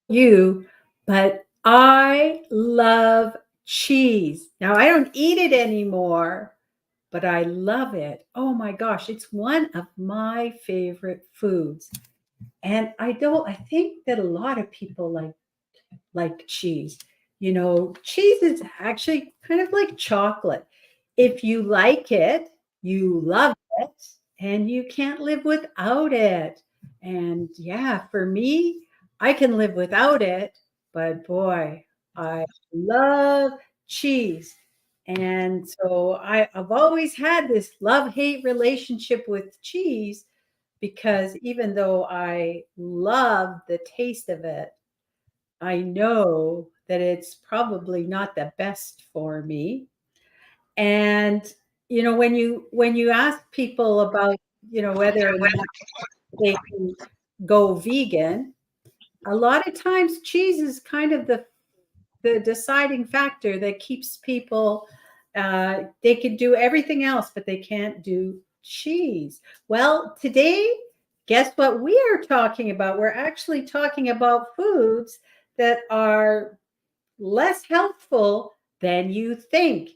You, but I love cheese. Now, I don't eat it anymore, but I love it. Oh my gosh, it's one of my favorite foods. And I think that a lot of people like cheese. You know, cheese is actually kind of like chocolate. If you like it, you love it, and you can't live without it. And yeah, for me, I can live without it, but boy, I love cheese. And so I've always had this love hate relationship with cheese because even though I love the taste of it, I know that it's probably not the best for me. And when you ask people about, whether or not they can go vegan, a lot of times cheese is kind of the deciding factor that keeps people they can do everything else, but they can't do cheese. Well, today, guess what we are talking about? We're actually talking about foods that are less healthful than you think.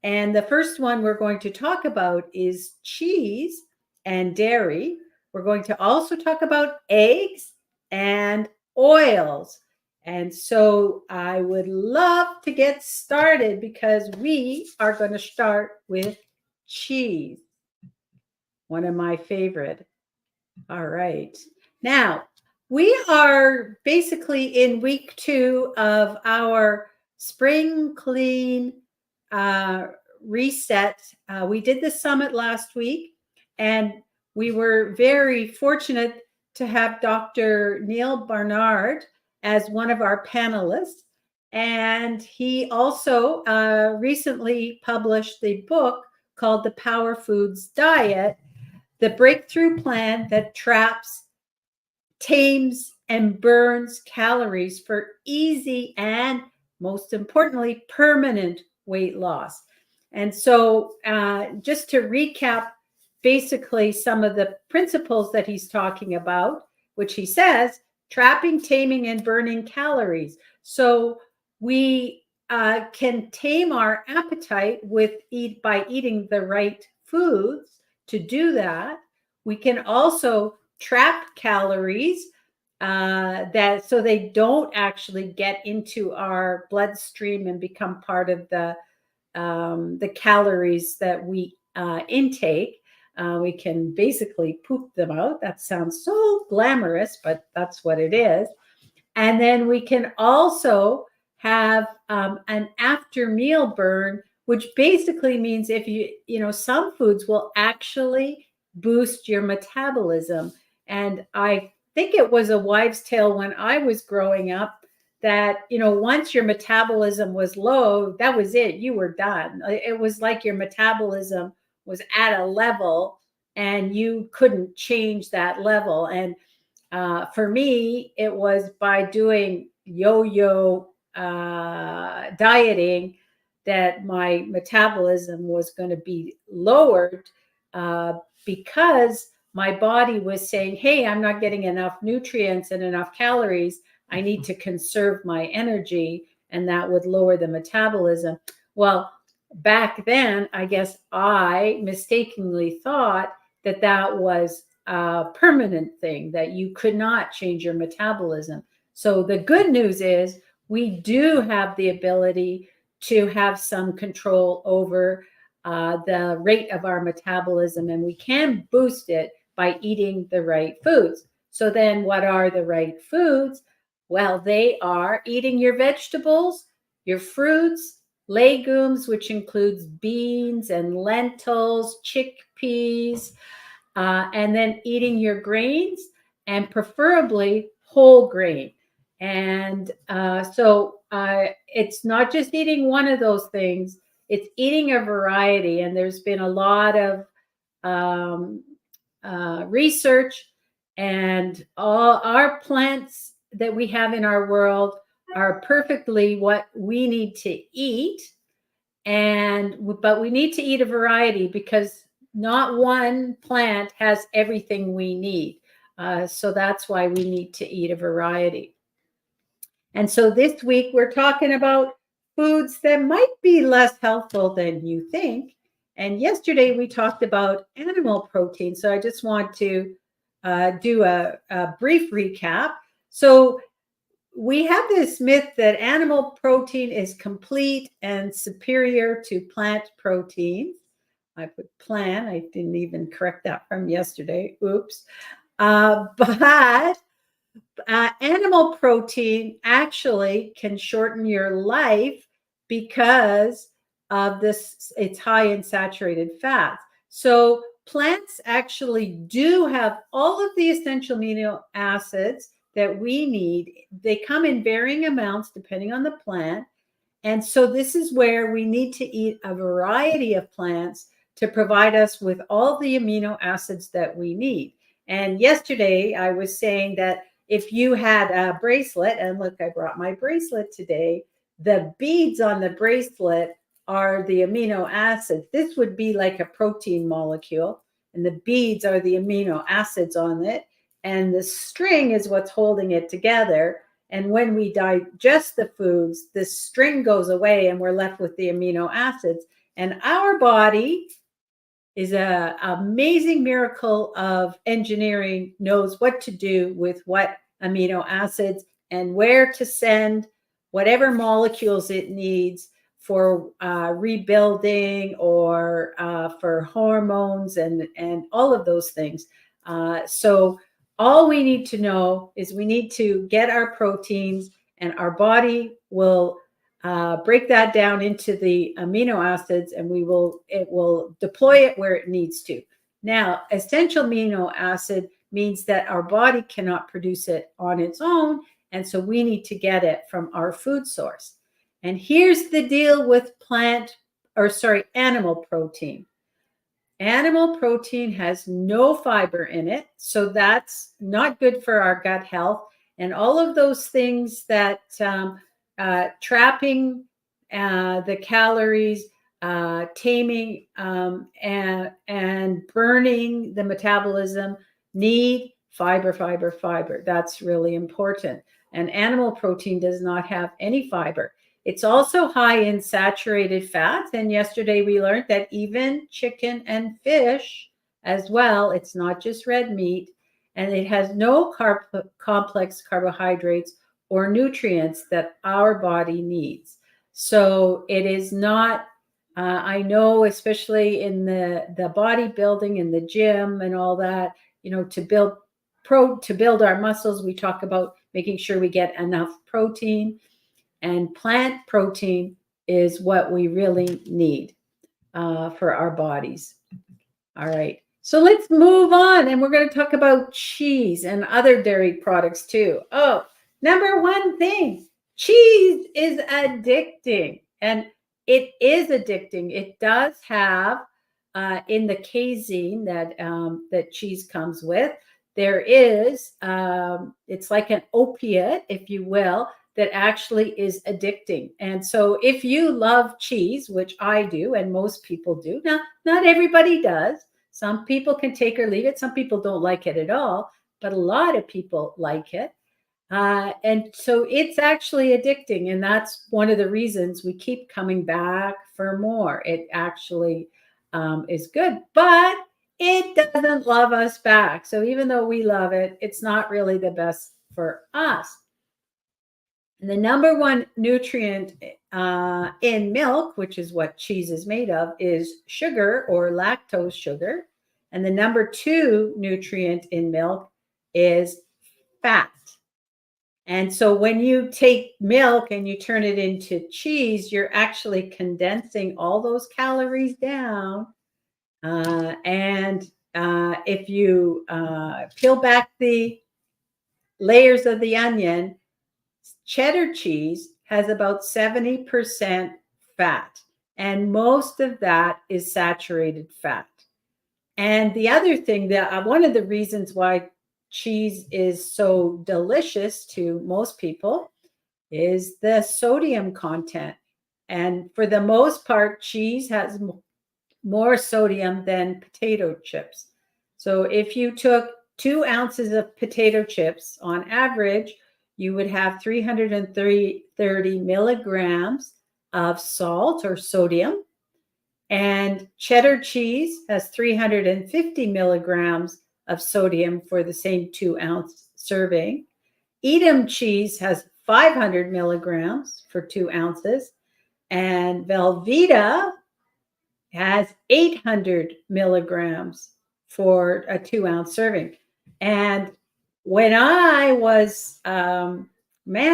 And the first one we're going to talk about is cheese and dairy. We're going to also talk about eggs and oils. And so I would love to get started because we are going to start with cheese, one of my favorite. All right. Now, we are basically in week 2 of our spring clean uh, reset. We did the summit last week, and we were very fortunate to have Dr. Neil Barnard as one of our panelists. And he also recently published the book called The Power Foods Diet, the breakthrough plan that traps, tames, and burns calories for easy and, most importantly, permanent weight loss. And so, just to recap, basically, some of the principles that he's talking about, which he says trapping, taming, and burning calories. So, we can tame our appetite by eating the right foods. To do that, we can also trap calories that so they don't actually get into our bloodstream and become part of the calories that we intake. We can basically poop them out. That sounds so glamorous, but that's what it is. And then we can also have an after meal burn, which basically means if some foods will actually boost your metabolism. And I think it was a wives' tale when I was growing up that, once your metabolism was low, that was it. You were done. It was like your metabolism was at a level and you couldn't change that level. And for me, it was by doing yo-yo dieting that my metabolism was going to be lowered uh, because my body was saying, hey, I'm not getting enough nutrients and enough calories. I need to conserve my energy, and that would lower the metabolism. Well, back then, I guess I mistakenly thought that that was a permanent thing, that you could not change your metabolism. So the good news is we do have the ability to have some control over the rate of our metabolism, and we can boost it by eating the right foods. So then what are the right foods? Well, they are eating your vegetables, your fruits, legumes, which includes beans and lentils, chickpeas, and then eating your grains and preferably whole grain. And it's not just eating one of those things, it's eating a variety. And there's been a lot of um, research, and all our plants that we have in our world are perfectly what we need to eat, but we need to eat a variety because not one plant has everything we need. So that's why we need to eat a variety. And so this week we're talking about foods that might be less healthful than you think. And yesterday we talked about animal protein. So I just want to do a brief recap. So we have this myth that animal protein is complete and superior to plant proteins. I put plant, I didn't even correct that from yesterday. Oops. But animal protein actually can shorten your life because of this. It's high in saturated fats. So plants actually do have all of the essential amino acids that we need. They come in varying amounts depending on the plant. And so this is where we need to eat a variety of plants to provide us with all the amino acids that we need. And yesterday I was saying that if you had a bracelet, and look, I brought my bracelet today, the beads on the bracelet are the amino acids. This would be like a protein molecule, and the beads are the amino acids on it. And the string is what's holding it together. And when we digest the foods, this string goes away and we're left with the amino acids. And our body is an amazing miracle of engineering, knows what to do with what amino acids and where to send whatever molecules it needs for rebuilding or for hormones and all of those things. So all we need to know is we need to get our proteins, and our body will break that down into the amino acids, and it will deploy it where it needs to. Now, essential amino acid means that our body cannot produce it on its own, and so we need to get it from our food source. And here's the deal with animal protein. Animal protein has no fiber in it, so that's not good for our gut health. And all of those things that trapping the calories, taming and burning the metabolism need fiber, fiber, fiber. That's really important. And animal protein does not have any fiber. It's also high in saturated fats. And yesterday we learned that even chicken and fish as well, it's not just red meat, and it has no complex carbohydrates or nutrients that our body needs. So it is not, I know, especially in the bodybuilding and the gym and all that, to build our muscles, we talk about making sure we get enough protein. And plant protein is what we really need for our bodies. All right. So let's move on. And we're going to talk about cheese and other dairy products too. Oh, number one thing, cheese is addicting. And it is addicting. It does have in the casein that cheese comes with, there is, it's like an opiate, if you will, that actually is addicting. And so if you love cheese, which I do, and most people do, now, not everybody does. Some people can take or leave it. Some people don't like it at all, but a lot of people like it. And so it's actually addicting. And that's one of the reasons we keep coming back for more. It actually is good, but it doesn't love us back. So even though we love it, it's not really the best for us. And the number one nutrient in milk, which is what cheese is made of, is sugar or lactose sugar. And the number two nutrient in milk is fat. And so when you take milk and you turn it into cheese, you're actually condensing all those calories down. And if you peel back the layers of the onion, cheddar cheese has about 70% fat, and most of that is saturated fat. And the other thing that one of the reasons why cheese is so delicious to most people is the sodium content. And for the most part, cheese has more sodium than potato chips. So if you took 2 ounces of potato chips on average, you would have 330 milligrams of salt or sodium. And cheddar cheese has 350 milligrams of sodium for the same 2-ounce serving. Edam cheese has 500 milligrams for 2 ounces. And Velveeta has 800 milligrams for a 2-ounce serving. And when I was, when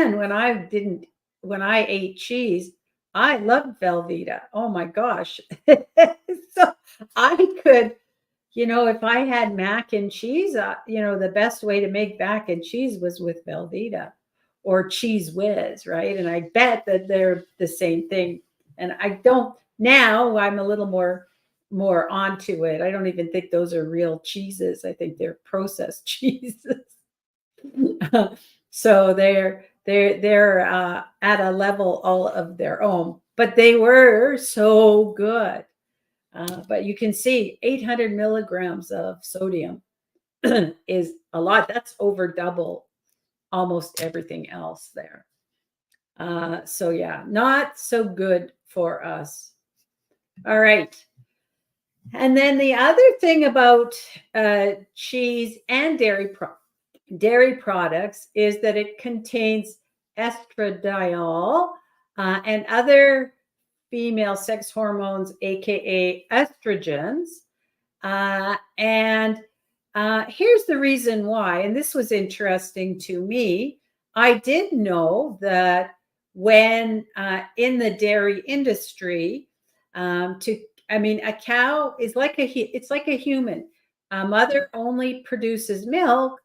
I ate cheese, I loved Velveeta. Oh my gosh. So I could, if I had mac and cheese, the best way to make mac and cheese was with Velveeta or Cheese Whiz, right? And I bet that they're the same thing. And now I'm a little more onto it. I don't even think those are real cheeses. I think they're processed cheeses. So they're at a level all of their own, but they were so good. But you can see 800 milligrams of sodium is a lot. That's over double almost everything else there. So yeah, not so good for us. All right. And then the other thing about cheese and dairy products is that it contains estradiol and other female sex hormones, aka estrogens. And here's the reason why, and this was interesting to me. I did know that when in the dairy industry, a cow is it's like a human. A mother only produces milk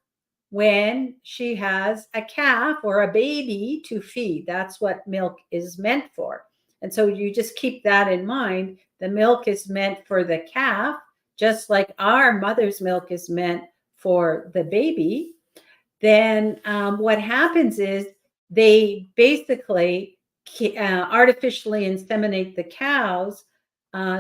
when she has a calf or a baby to feed. That's what milk is meant for. And so you just keep that in mind. The milk is meant for the calf, just like our mother's milk is meant for the baby. Then what happens is they basically artificially inseminate the cows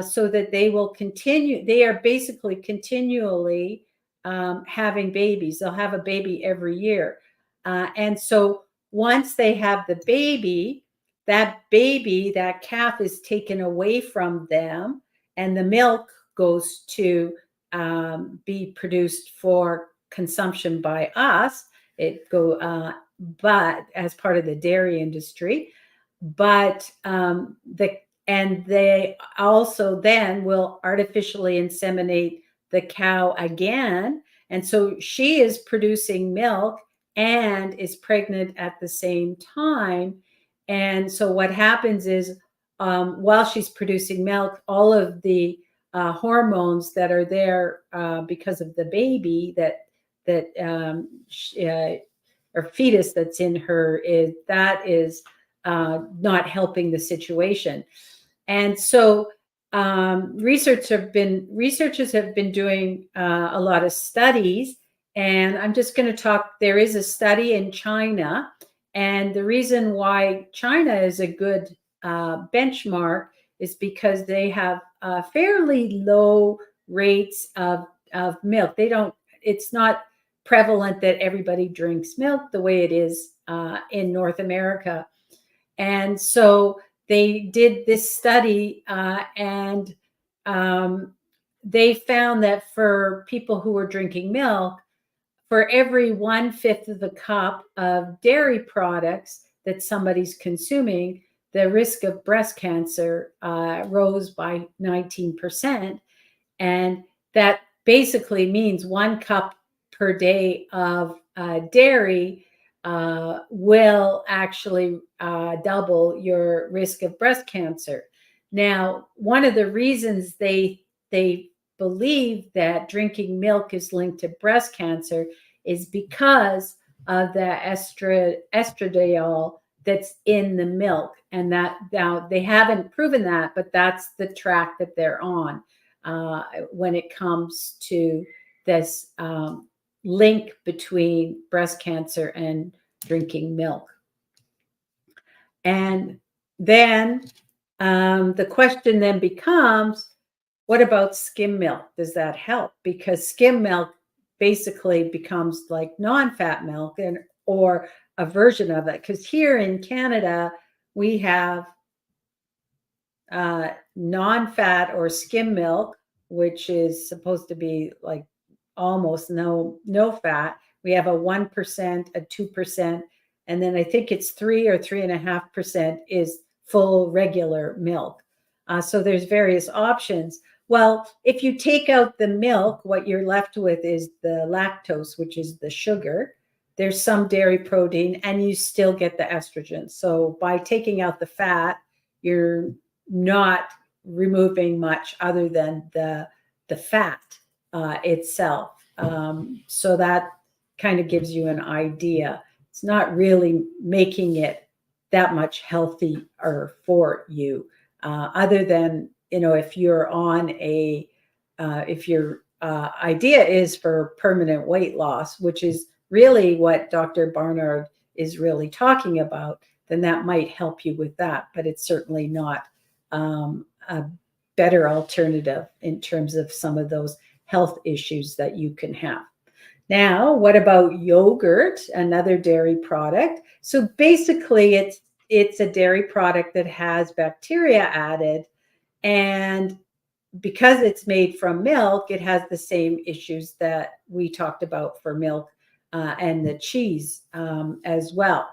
so that they will continue. They are basically continually having babies. They'll have a baby every year. And so once they have the baby, that calf is taken away from them, and the milk goes to be produced for consumption by us. But as part of the dairy industry, but they also then will artificially inseminate the cow again, and so she is producing milk and is pregnant at the same time. And so what happens is while she's producing milk, all of the hormones that are there because of the baby or fetus that's in her is not helping the situation. And so researchers have been doing a lot of studies, and I'm just going to talk. There is a study in China, and the reason why China is a good benchmark is because they have fairly low rates of milk. It's not prevalent that everybody drinks milk the way it is in North America. And so they did this study and they found that for people who were drinking milk, for every 1/5 of the cup of dairy products that somebody's consuming, the risk of breast cancer rose by 19%. And that basically means 1 cup per day of dairy will actually double your risk of breast cancer. Now, one of the reasons they believe that drinking milk is linked to breast cancer is because of the estradiol that's in the milk. And that now they haven't proven that, but that's the track that they're on when it comes to this link between breast cancer and drinking milk. And then the question then becomes, what about skim milk? Does that help? Because skim milk basically becomes like non-fat milk or a version of it, because here in Canada we have non-fat or skim milk, which is supposed to be like almost no fat. We have a 1%, a 2%, and then I think it's 3 or 3.5% is full regular milk. So there's various options. Well, if you take out the milk, what you're left with is the lactose, which is the sugar. There's some dairy protein, and you still get the estrogen. So by taking out the fat, you're not removing much other than the fat itself. So that kind of gives you an idea. It's not really making it that much healthier for you, other than, if you're on if your idea is for permanent weight loss, which is really what Dr. Barnard is really talking about, then that might help you with that. But it's certainly not a better alternative in terms of some of those health issues that you can have. Now, what about yogurt, another dairy product? So basically, it's a dairy product that has bacteria added, and because it's made from milk, it has the same issues that we talked about for milk and the cheese as well.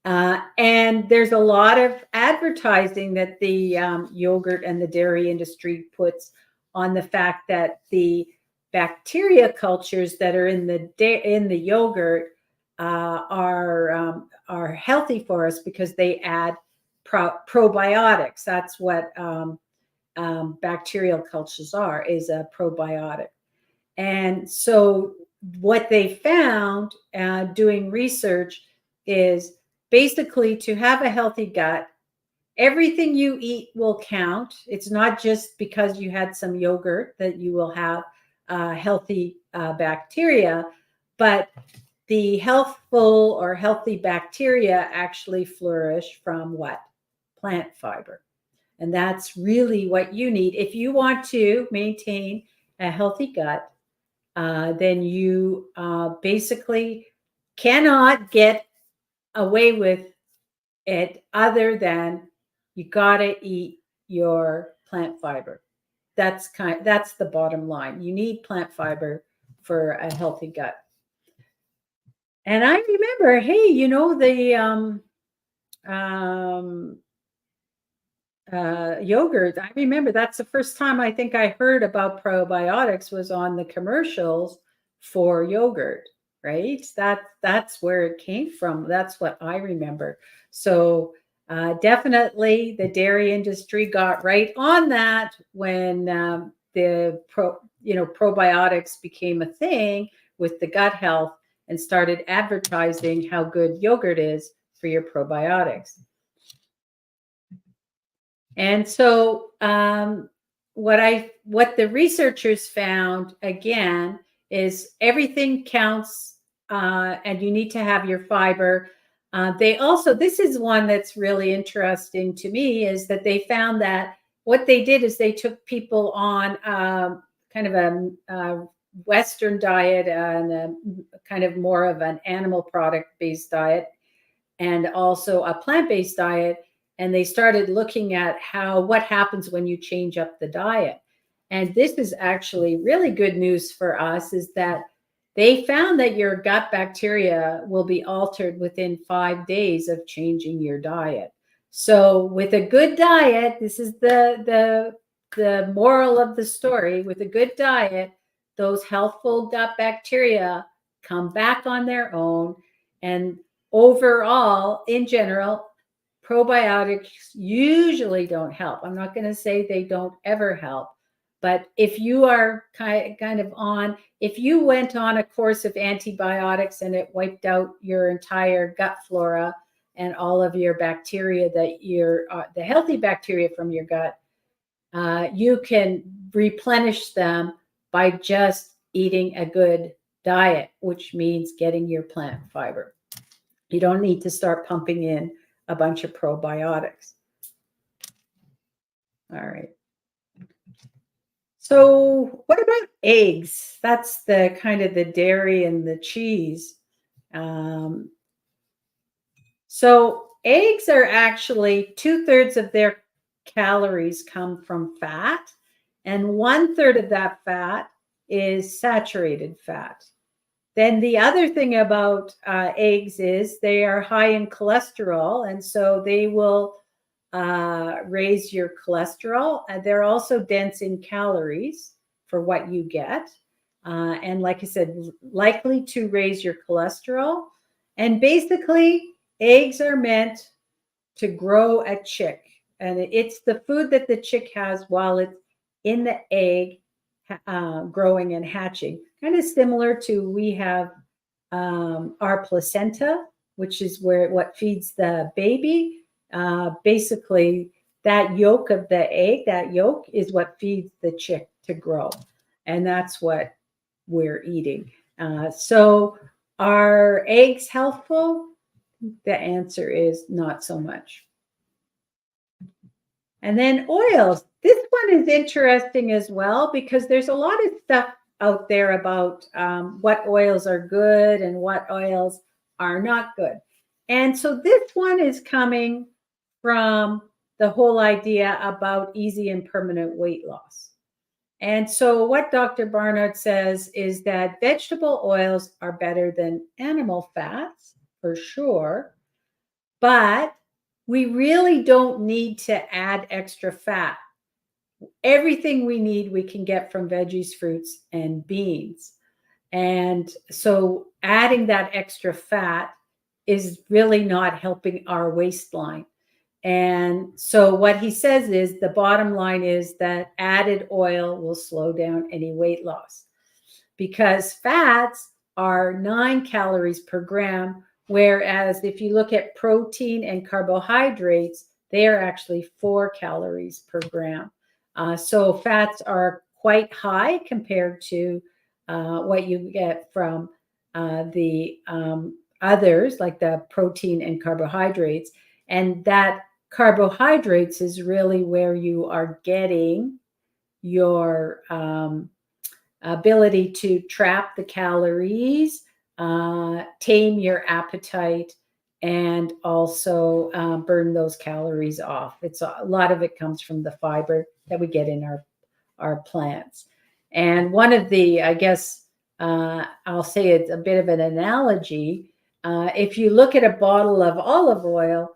And there's a lot of advertising that the yogurt and the dairy industry puts on the fact that the bacteria cultures that are in the yogurt are healthy for us because they add probiotics. That's what bacterial cultures is a probiotic. And so what they found doing research is basically to have a healthy gut, everything you eat will count. It's not just because you had some yogurt that you will have healthy bacteria, but the healthful or healthy bacteria actually flourish from what? Plant fiber. And that's really what you need. If you want to maintain a healthy gut, then you basically cannot get away with it other than you got to eat your plant fiber. That's the bottom line. You need plant fiber for a healthy gut. And I remember, hey, the yogurt. I remember that's the first time I think I heard about probiotics was on the commercials for yogurt, right? That's where it came from. That's what I remember. So definitely the dairy industry got right on that when the probiotics became a thing with the gut health and started advertising how good yogurt is for your probiotics. And so what the researchers found again is everything counts, and you need to have your fiber. They also, this is one that's really interesting to me, is that they found that what they did is they took people on kind of a Western diet and a kind of more of an animal product based diet, and also a plant-based diet. And they started looking at what happens when you change up the diet. And this is actually really good news for us, is that they found that your gut bacteria will be altered within 5 days of changing your diet. So with a good diet, this is the moral of the story. With a good diet, those healthful gut bacteria come back on their own. And overall, in general, probiotics usually don't help. I'm not going to say they don't ever help, but if you are kind of on, if you went on a course of antibiotics and it wiped out your entire gut flora and all of your bacteria that the healthy bacteria from your gut, you can replenish them by just eating a good diet, which means getting your plant fiber. You don't need to start pumping in a bunch of probiotics. All right. So what about eggs? That's the kind of the dairy and the cheese. So eggs are actually 2/3 of their calories come from fat, and 1/3 of that fat is saturated fat. Then the other thing about eggs is they are high in cholesterol, and so they will raise your cholesterol. They're also dense in calories for what you get. And like I said, likely to raise your cholesterol. And basically, eggs are meant to grow a chick. And it's the food that the chick has while it's in the egg growing and hatching. Kind of similar to we have our placenta, which is where what feeds the baby. Basically, that yolk of the egg, that yolk is what feeds the chick to grow. And that's what we're eating. So, are eggs healthful? The answer is not so much. And then oils. This one is interesting as well because there's a lot of stuff out there about what oils are good and what oils are not good. And so this one is coming from the whole idea about easy and permanent weight loss. And so what Dr. Barnard says is that vegetable oils are better than animal fats for sure, but we really don't need to add extra fat. Everything we need, we can get from veggies, fruits, and beans. And so adding that extra fat is really not helping our waistline. And so what he says is the bottom line is that added oil will slow down any weight loss because fats are 9 calories per gram, whereas if you look at protein and carbohydrates, they are actually 4 calories per gram. So fats are quite high compared to what you get from the others, like the protein and carbohydrates. And that carbohydrates is really where you are getting your ability to trap the calories, tame your appetite, and also burn those calories off. It's a lot of it comes from the fiber that we get in our plants. And one of the, I guess, I'll say it's a bit of an analogy. If you look at a bottle of olive oil,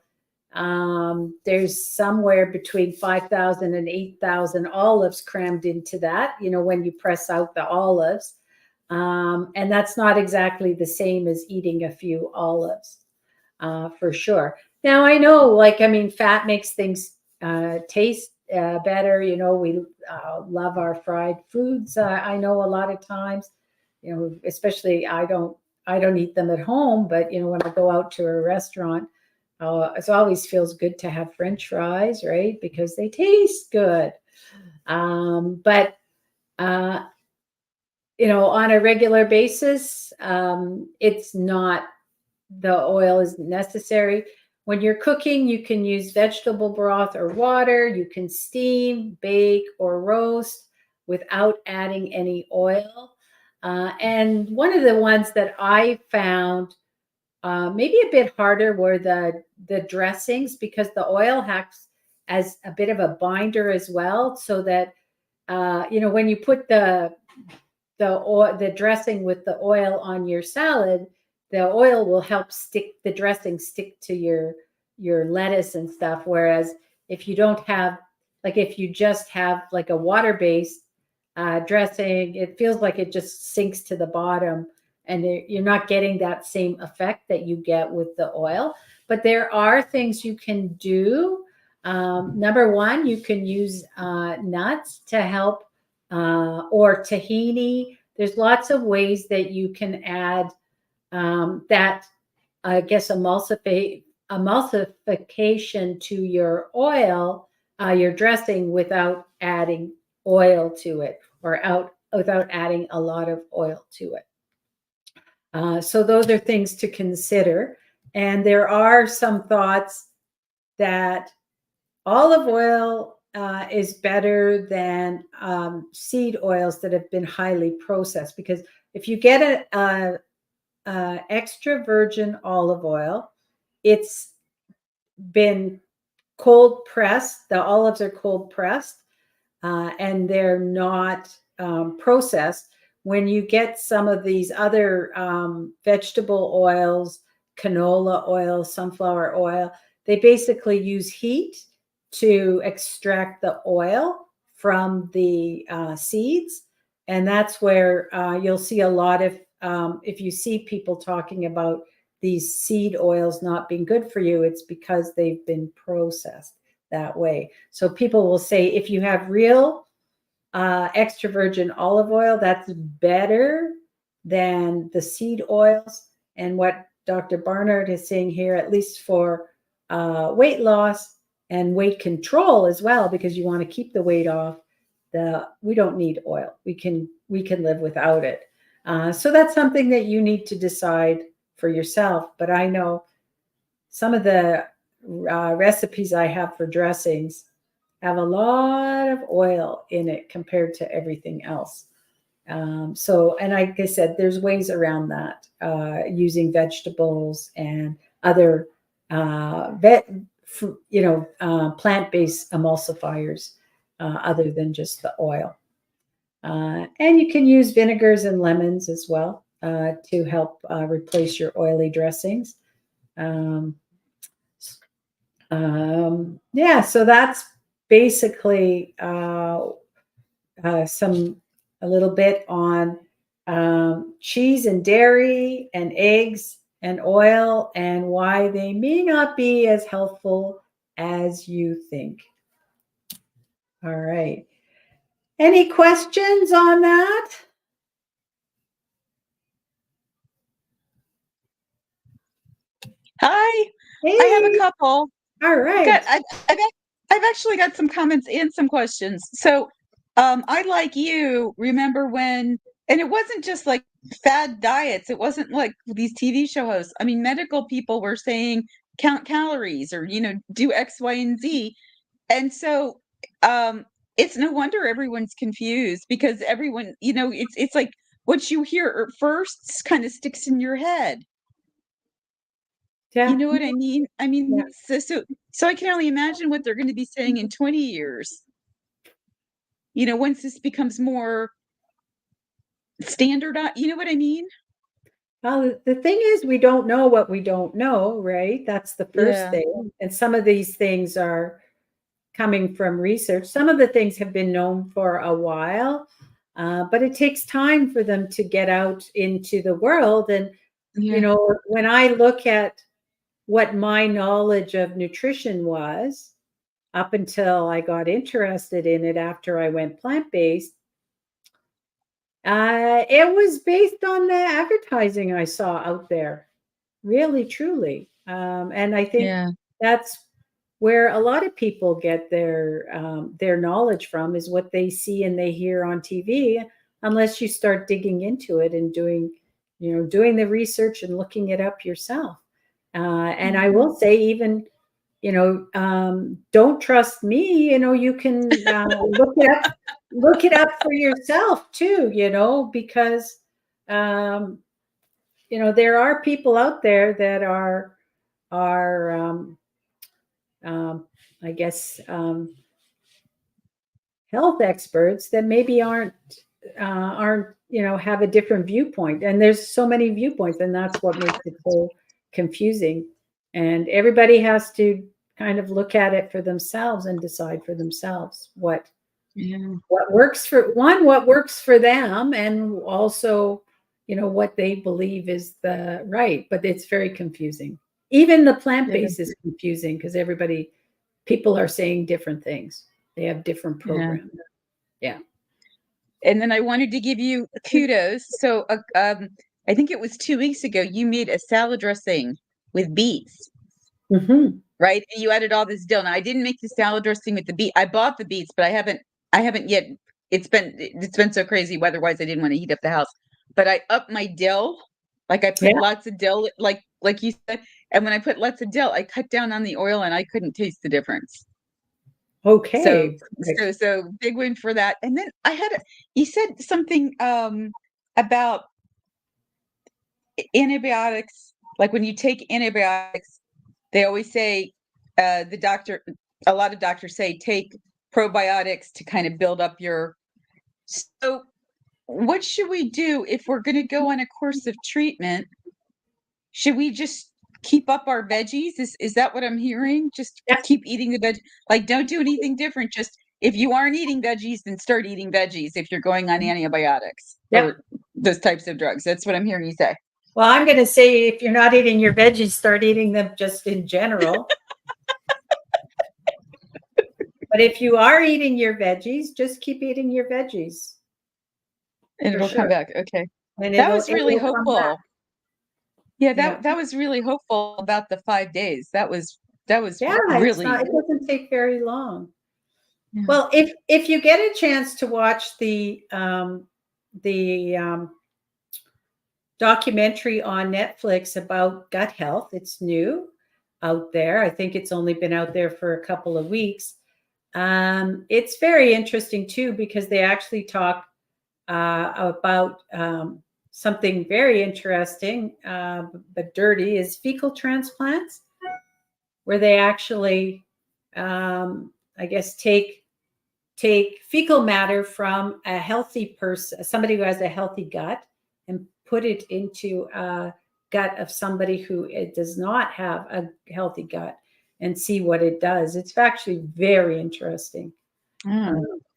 there's somewhere between 5,000 and 8,000 olives crammed into that, when you press out the olives. And that's not exactly the same as eating a few olives, for sure. Now, I know, fat makes things taste better. We love our fried foods. I know a lot of times, especially I don't eat them at home, but, when I go out to a restaurant, it always feels good to have French fries, right? Because they taste good. But on a regular basis, it's not, the oil is necessary. When you're cooking, you can use vegetable broth or water. You can steam, bake, or roast without adding any oil. And one of the ones that I found maybe a bit harder were the dressings because the oil acts as a bit of a binder as well, so that when you put the dressing with the oil on your salad, the oil will help the dressing stick to your lettuce and stuff. Whereas if you don't have, if you just have like a water-based dressing, it feels like it just sinks to the bottom and you're not getting that same effect that you get with the oil. But there are things you can do. Number one, you can use nuts to help, or tahini. There's lots of ways that you can add that, I guess, emulsification to your oil, your dressing, without adding oil to it, or without adding a lot of oil to it. So those are things to consider. And there are some thoughts that olive oil is better than seed oils that have been highly processed, because if you get a extra virgin olive oil, it's been cold pressed. The olives are cold pressed, and they're not processed. When you get some of these other vegetable oils, canola oil, sunflower oil, they basically use heat to extract the oil from the seeds. And that's where you'll see a lot of, if you see people talking about these seed oils not being good for you, it's because they've been processed that way. So people will say if you have real extra virgin olive oil, that's better than the seed oils. And what Dr. Barnard is saying here, at least for weight loss and weight control as well, because you want to keep the weight off, we don't need oil. We can live without it. So that's something that you need to decide for yourself. But I know some of the recipes I have for dressings have a lot of oil in it compared to everything else. So, and like I said, there's ways around that using vegetables and other plant-based emulsifiers other than just the oil. And you can use vinegars and lemons as well to help replace your oily dressings. Yeah, so that's basically a little bit on cheese and dairy and eggs and oil and why they may not be as healthful as you think. All right. Any questions on that? Hi. Hey. I have a couple. All right. I've actually got some comments and some questions. So, I, like you, remember when, and it wasn't just like fad diets. It wasn't like these TV show hosts. I mean, medical people were saying count calories or, do X, Y, and Z. And so, it's no wonder everyone's confused because everyone, it's like what you hear first kind of sticks in your head. Yeah. You know what I mean? I mean, Yeah. so I can only imagine what they're going to be saying in 20 years. Once this becomes more standard, you know what I mean? Well, the thing is, we don't know what we don't know, right? That's the first Yeah. thing. And some of these things are coming from research. Some of the things have been known for a while, but it takes time for them to get out into the world. And, Yeah. when I look at what my knowledge of nutrition was up until I got interested in it after I went plant based, it was based on the advertising I saw out there, really, truly. And I think Yeah. that's where a lot of people get their knowledge from is what they see and they hear on TV, unless you start digging into it and doing the research and looking it up yourself. And I will say, even don't trust me. You can look it up for yourself too. Because there are people out there that are I guess health experts that maybe aren't have a different viewpoint, and there's so many viewpoints, and that's what makes it so confusing. And everybody has to kind of look at it for themselves and decide for themselves what Yeah. works for them, and also what they believe is the right. But it's very confusing. Even the Yeah. plant-based is confusing because people are saying different things. They have different Yeah. programs. Yeah. And then I wanted to give you kudos. So, I think it was 2 weeks ago, you made a salad dressing with beets. Mm-hmm. Right? And you added all this dill. Now I didn't make the salad dressing with the beet. I bought the beets, but I haven't yet. It's been so crazy weather-wise, I didn't want to heat up the house. But I upped my dill. Like I put Yeah. lots of dill, like you said. And when I put lots of dill, I cut down on the oil and I couldn't taste the difference. So Okay. so big win for that. And then you said something about antibiotics, like when you take antibiotics, they always say, a lot of doctors say take probiotics to kind of build up your. So, what should we do if we're going to go on a course of treatment? Should we just keep up our veggies? Is that what I'm hearing? Just Yeah. keep eating the veg. Like, don't do anything different. Just if you aren't eating veggies, then start eating veggies. If you're going on antibiotics Yep. or those types of drugs, that's what I'm hearing you say. Well, I'm going to say if you're not eating your veggies, start eating them just in general. But if you are eating your veggies, just keep eating your veggies. And it'll come back. Okay. And That it was really will come back. hopeful. Yeah, Yeah. that was really hopeful about the 5 days. That was Yeah, really. it doesn't take very long. Yeah. Well, if you get a chance to watch the documentary on Netflix about gut health, it's new out there. I think it's only been out there for a couple of weeks. It's very interesting too, because they actually talk about something very interesting, but dirty, is fecal transplants, where they actually, I guess, take fecal matter from a healthy person, somebody who has a healthy gut, and put it into a gut of somebody who does not have a healthy gut, and see what it does. It's actually very interesting,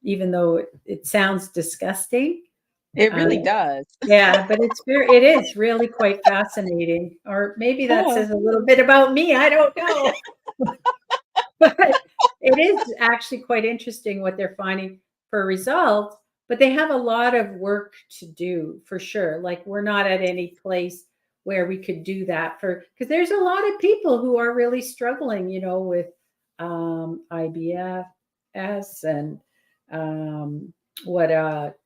even though it sounds disgusting. It really does. Yeah, but it is really quite fascinating. Or maybe that Oh. says a little bit about me. I don't know. But it is actually quite interesting what they're finding for results, but they have a lot of work to do for sure. Like, we're not at any place where we could do that, because there's a lot of people who are really struggling, with IBS and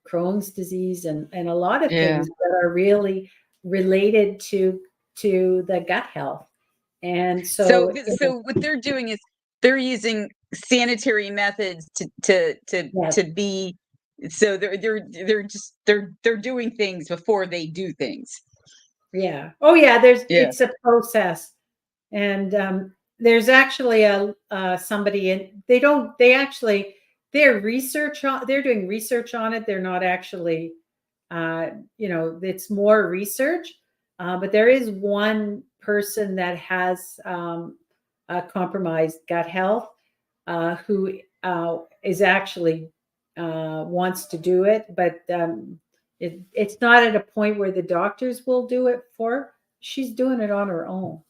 Crohn's disease, and a lot of things that are really related to the gut health. And So so what they're doing is they're using sanitary methods to yes. be. So they're doing things before they do things. Yeah. Oh, yeah. Yeah. It's a process, and there's actually somebody in. They're doing research on it. They're not actually, it's more research, but there is one person that has a compromised gut health, who is actually wants to do it, but it's not at a point where the doctors will do it for her. She's doing it on her own.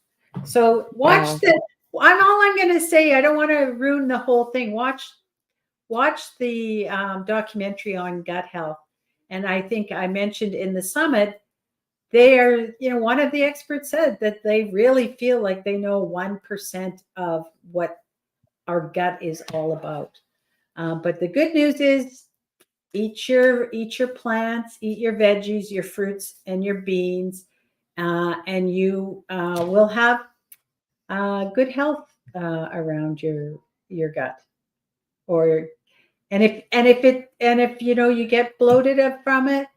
So watch the. I'm going to say. I don't want to ruin the whole thing. Watch the documentary on gut health, and I think I mentioned in the summit, they are, one of the experts said that they really feel like they know 1% of what our gut is all about. But the good news is, eat your plants, eat your veggies, your fruits, and your beans, and you will have good health around your gut. Or if you get bloated up from it,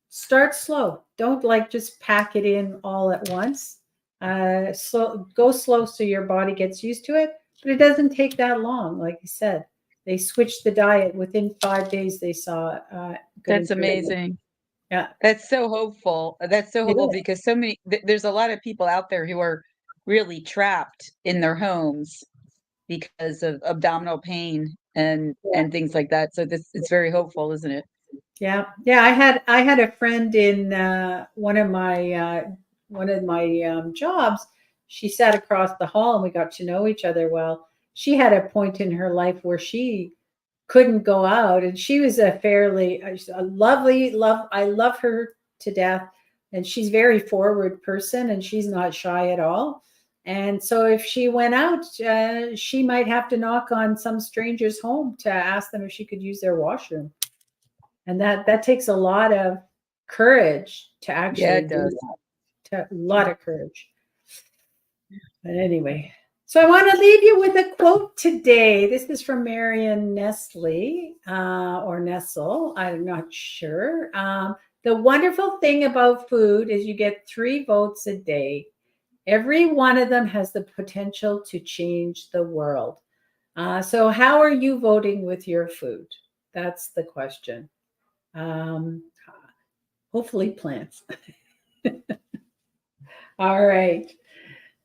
start slow. Don't just pack it in all at once. Go slow so your body gets used to it. But it doesn't take that long, like you said. They switched the diet within 5 days. They saw good That's improvement. amazing. Yeah, That's so hopeful. That's so hopeful because so many. There's a lot of people out there who are really trapped in their homes because of abdominal pain and things like that. So it's very hopeful, isn't it? Yeah, yeah. I had a friend in one of my jobs. She sat across the hall, and we got to know each other well. She had a point in her life where she couldn't go out, and she was a lovely love. I love her to death, and she's a very forward person, and she's not shy at all. And so if she went out, she might have to knock on some stranger's home to ask them if she could use their washroom. And that takes a lot of courage to actually do that. A lot of courage. But anyway, so I want to leave you with a quote today. This is from Marion Nestle, or Nestle. I'm not sure. The wonderful thing about food is you get 3 votes a day. Every one of them has the potential to change the world. So, how are you voting with your food? That's the question. Um, Hopefully, plants. All right.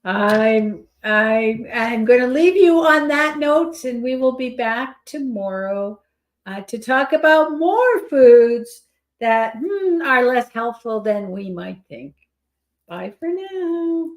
I'm going to leave you on that note, and we will be back tomorrow to talk about more foods that are less healthful than we might think. Bye for now.